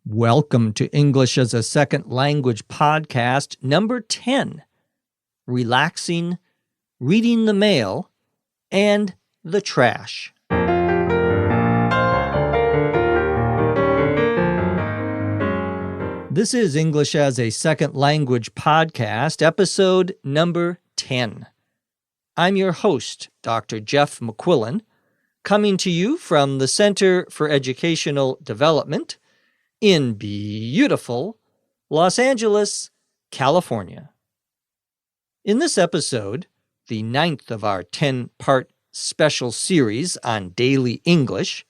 Welcome to English as a Second Language podcast number 10, Relaxing, Reading the Mail, and the Trash. This is English as a Second Language podcast, episode number 10. I'm your host, Dr. Jeff McQuillan, coming to you from the Center for Educational Development in beautiful Los Angeles, California. In this episode, the 9th of our 10-part special series on daily English,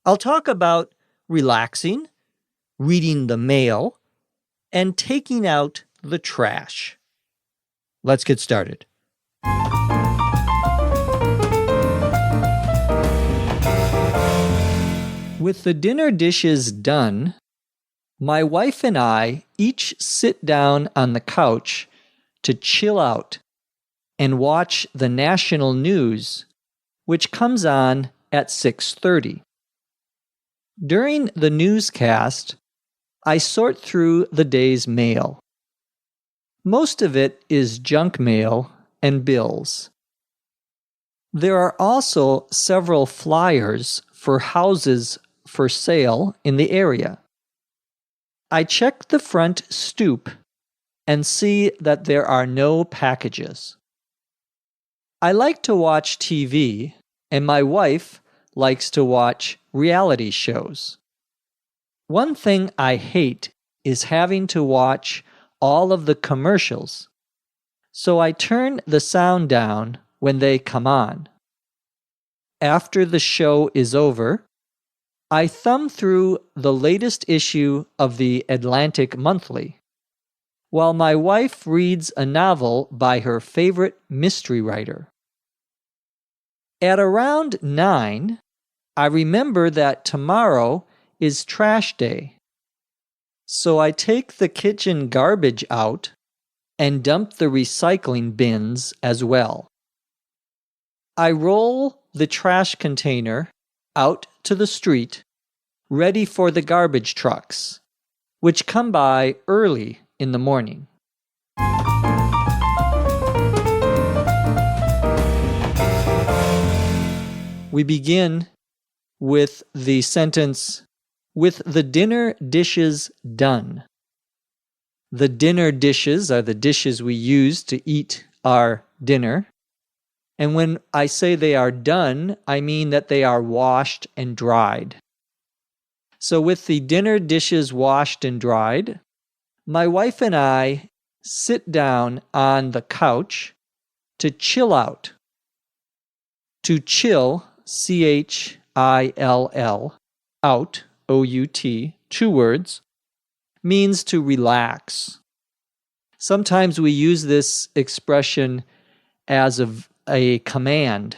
I'll talk about relaxing, reading the mail, and taking out the trash. Let's get started. With the dinner dishes done, my wife and I each sit down on the couch to chill out and watch the national news, which comes on at 6:30. During the newscast, I sort through the day's mail. Most of it is junk mail and bills. There are also several flyers for houses for sale in the area. I check the front stoop and see that there are no packages. I like to watch TV, and my wife likes to watch reality shows. One thing I hate is having to watch all of the commercials, so I turn the sound down when they come on. After the show is over, I thumb through the latest issue of the Atlantic Monthly, while my wife reads a novel by her favorite mystery writer. At around 9, I remember that tomorrow is trash day, so I take the kitchen garbage out and dump the recycling bins as well. I roll the trash container out to the street, ready for the garbage trucks, which come by early in the morning. We begin with the sentence, with the dinner dishes done. The dinner dishes are the dishes we use to eat our dinner. And when I say they are done, I mean that they are washed and dried. So with the dinner dishes washed and dried, my wife and I sit down on the couch to chill out. To chill, C-H-I-L-L, out, O-U-T, 2 words, means to relax. Sometimes we use this expression as a command.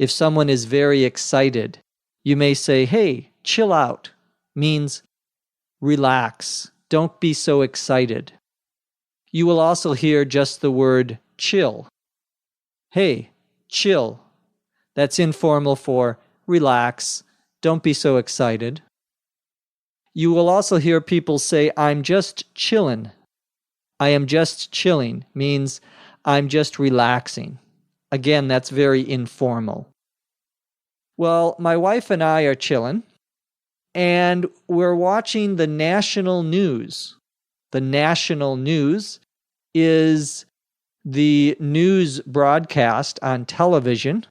If someone is very excited, you may say, hey, chill out, means relax, don't be so excited. You will also hear just the word chill. Hey, chill. That's informal for relax, don't be so excited. You will also hear people say, I'm just chillin'. I am just chilling means I'm just relaxing. Again, that's very informal. Well, my wife and I are chilling, and we're watching the national news. The national news is the news broadcast on television,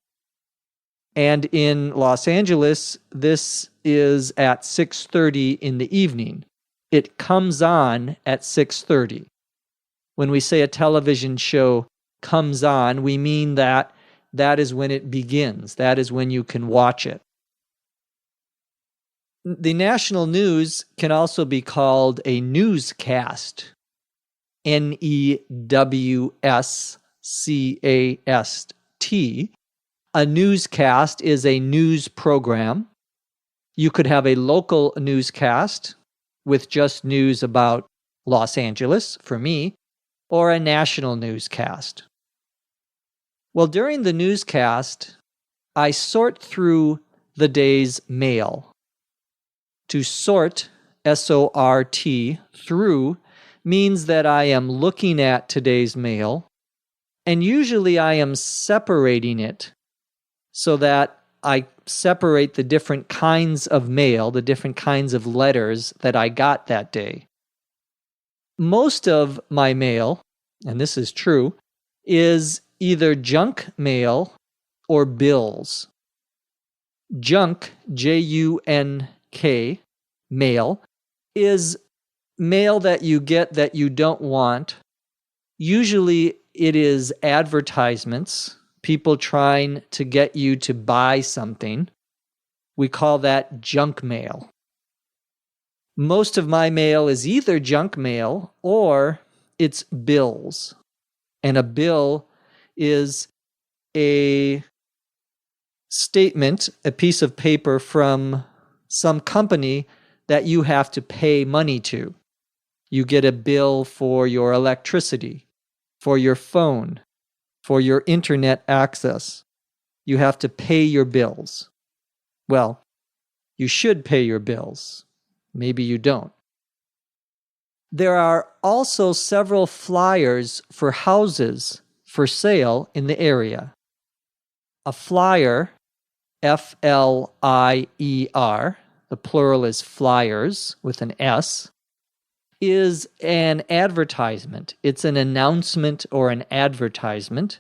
and in Los Angeles, this is at 6:30 in the evening. It comes on at 6:30. When we say a television show comes on, we mean that is when it begins. That is when you can watch it. The national news can also be called a newscast. N-E-W-S-C-A-S-T. A newscast is a news program. You could have a local newscast with just news about Los Angeles, for me, or a national newscast. Well, during the newscast, I sort through the day's mail. To sort S-O-R-T, through, means that I am looking at today's mail, and usually I am separating it so that I separate the different kinds of mail, the different kinds of letters that I got that day. Most of my mail, and this is true, is either junk mail or bills. Junk, J-U-N-K, mail, is mail that you get that you don't want. Usually it is advertisements, people trying to get you to buy something. We call that junk mail. Most of my mail is either junk mail or it's bills. And a bill is a statement, a piece of paper from some company that you have to pay money to. You get a bill for your electricity, for your phone, for your internet access. You have to pay your bills. Well, you should pay your bills. Maybe you don't. There are also several flyers for houses for sale in the area. A flyer, F-L-I-E-R, the plural is flyers with an S, is an advertisement. It's an announcement or an advertisement.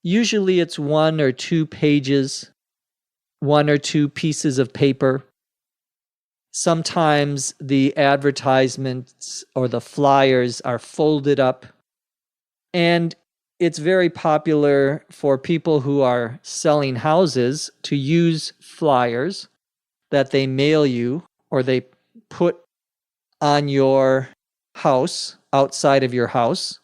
Usually it's 1 or 2 pages, 1 or 2 pieces of paper. Sometimes the advertisements or the flyers are folded up, and it's very popular for people who are selling houses to use flyers that they mail you or they put on your house, outside of your house.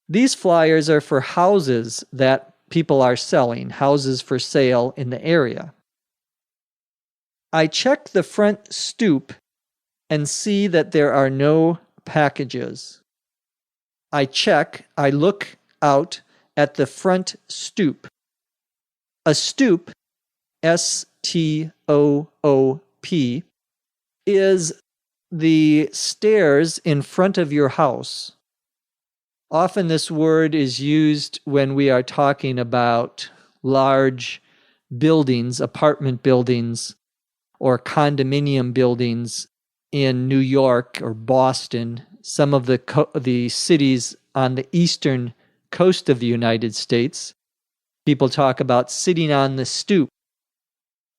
These flyers are for houses that people are selling, houses for sale in the area. I check the front stoop and see that there are no packages. I look out at the front stoop. A stoop, S-T-O-O-P, is the stairs in front of your house. Often this word is used when we are talking about large buildings, apartment buildings, or condominium buildings in New York or Boston, some of the cities on the eastern coast of the United States. People talk about sitting on the stoop.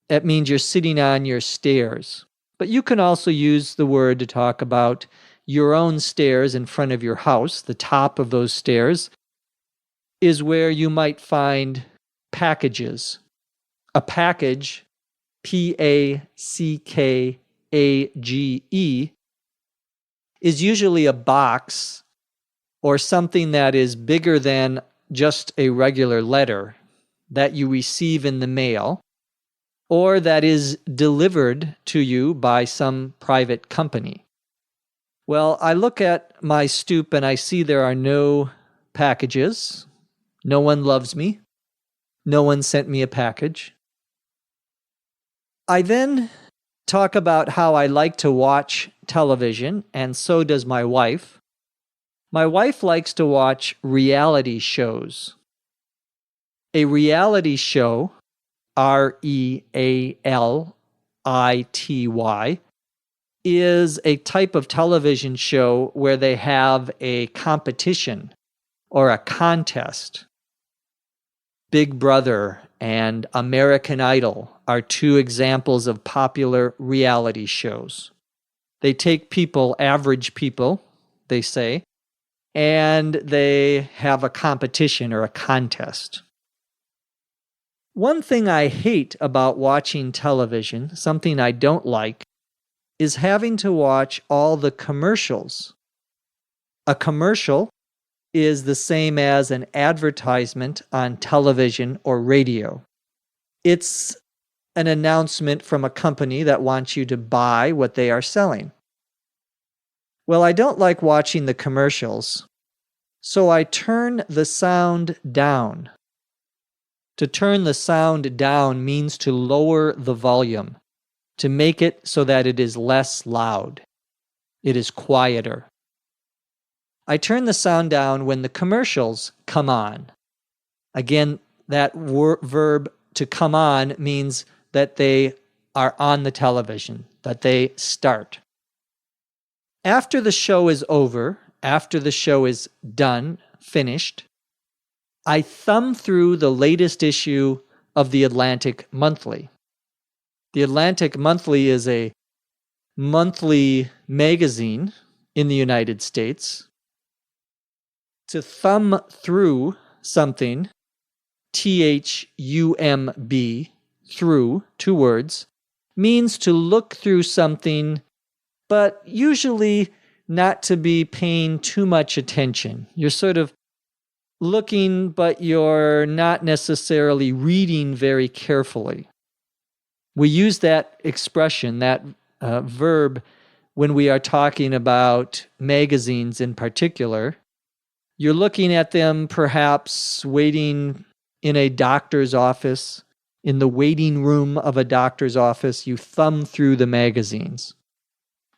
That means you're sitting on your stairs. But you can also use the word to talk about your own stairs in front of your house. The top of those stairs is where you might find packages. A package, P-A-C-K-A-G-E, is usually a box or something that is bigger than just a regular letter that you receive in the mail or that is delivered to you by some private company. Well, I look at my stoop and I see there are no packages. No one loves me. No one sent me a package. I then talk about how I like to watch television, and so does my wife. My wife likes to watch reality shows. A reality show, R-E-A-L-I-T-Y, is a type of television show where they have a competition or a contest. Big Brother and American Idol are 2 examples of popular reality shows. They take people, average people, they say, and they have a competition or a contest. One thing I hate about watching television, something I don't like, is having to watch all the commercials. A commercial is the same as an advertisement on television or radio. It's an announcement from a company that wants you to buy what they are selling. Well, I don't like watching the commercials, so I turn the sound down. To turn the sound down means to lower the volume. to make it so that it is less loud. It is quieter. I turn the sound down when the commercials come on. Again, that verb to come on means that they are on the television, that they start. After the show is over, after the show is done, finished, I thumb through the latest issue of the Atlantic Monthly. The Atlantic Monthly is a monthly magazine in the United States. To thumb through something, Thumb, through, 2 words, means to look through something, but usually not to be paying too much attention. You're sort of looking, but you're not necessarily reading very carefully. We use that expression, that verb, when we are talking about magazines in particular. You're looking at them perhaps waiting in a doctor's office, in the waiting room of a doctor's office. You thumb through the magazines.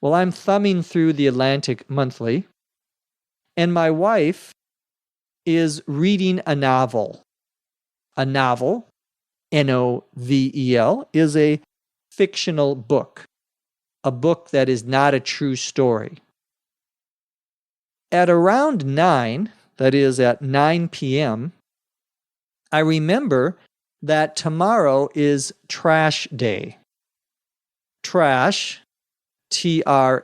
Well, I'm thumbing through the Atlantic Monthly, and my wife is reading a novel. A novel, Novel, is a fictional book, a book that is not a true story. At around 9, that is at 9 p.m., I remember that tomorrow is trash day. Trash, Trash,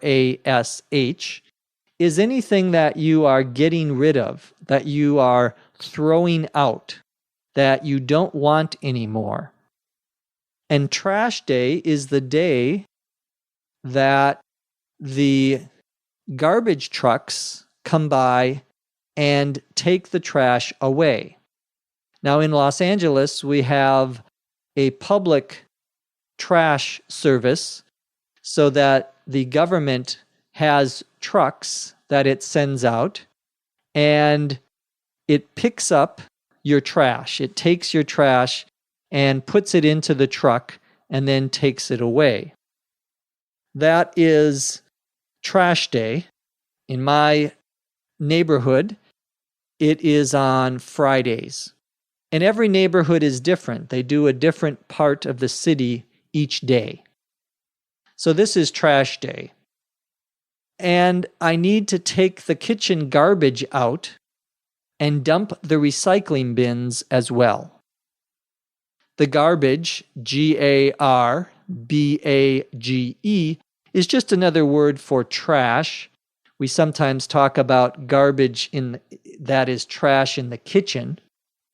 is anything that you are getting rid of, that you are throwing out, that you don't want anymore. And trash day is the day that the garbage trucks come by and take the trash away. Now in Los Angeles, we have a public trash service so that the government has trucks that it sends out and it picks up your trash. It takes your trash and puts it into the truck and then takes it away. That is trash day. In my neighborhood, it is on Fridays. And every neighborhood is different. They do a different part of the city each day. So this is trash day. And I need to take the kitchen garbage out and dump the recycling bins as well. The garbage, Garbage, is just another word for trash. We sometimes talk about garbage that is trash in the kitchen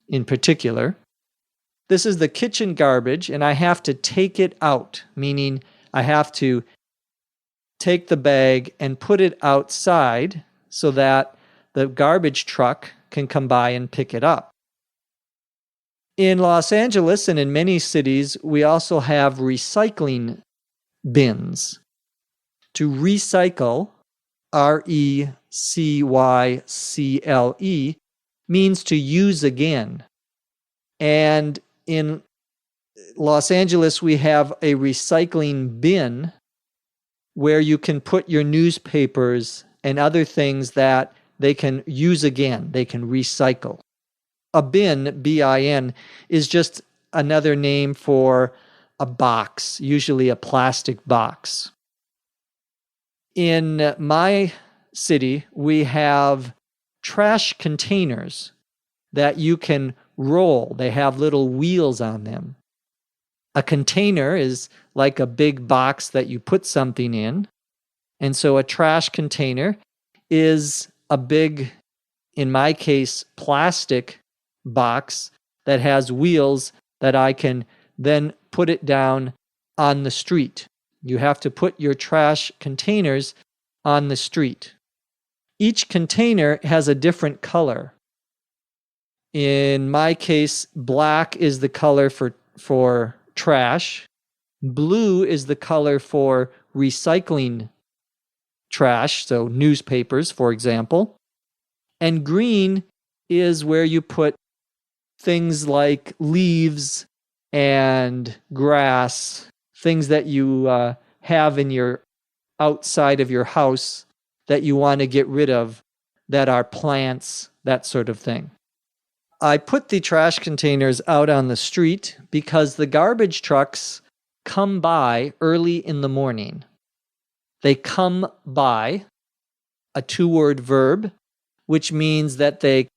in particular. This is the kitchen garbage, and I have to take it out, meaning I have to take the bag and put it outside so that the garbage truck can come by and pick it up. In Los Angeles and in many cities, we also have recycling bins. To recycle, Recycle, means to use again. And in Los Angeles, we have a recycling bin where you can put your newspapers and other things that they can use again. They can recycle. A bin, B-I-N, is just another name for a box, usually a plastic box. In my city, we have trash containers that you can roll. They have little wheels on them. A container is like a big box that you put something in. And so a trash container is a big, in my case, plastic box that has wheels that I can then put it down on the street. You have to put your trash containers on the street. Each container has a different color. In my case, black is the color for trash. Blue is the color for recycling trash, so newspapers, for example. And green is where you put things like leaves and grass, things that you have in your outside of your house that you want to get rid of that are plants, that sort of thing. I put the trash containers out on the street because the garbage trucks come by early in the morning. They come by, a two-word verb, which means that they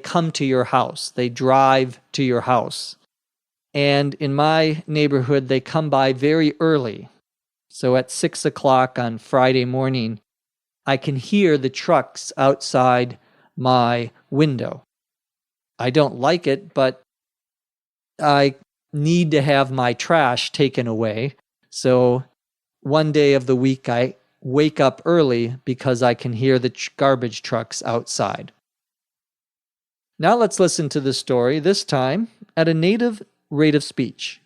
come to your house. They drive to your house. And in my neighborhood, they come by very early. So at 6 o'clock on Friday morning, I can hear the trucks outside my window. I don't like it, but I need to have my trash taken away. So one day of the week, I wake up early because I can hear the garbage trucks outside. Now let's listen to the story, this time at a native rate of speech.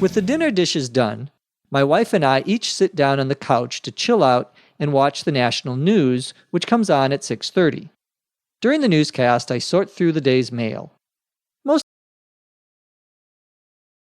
With the dinner dishes done, my wife and I each sit down on the couch to chill out and watch the national news, which comes on at 6:30. During the newscast, I sort through the day's mail.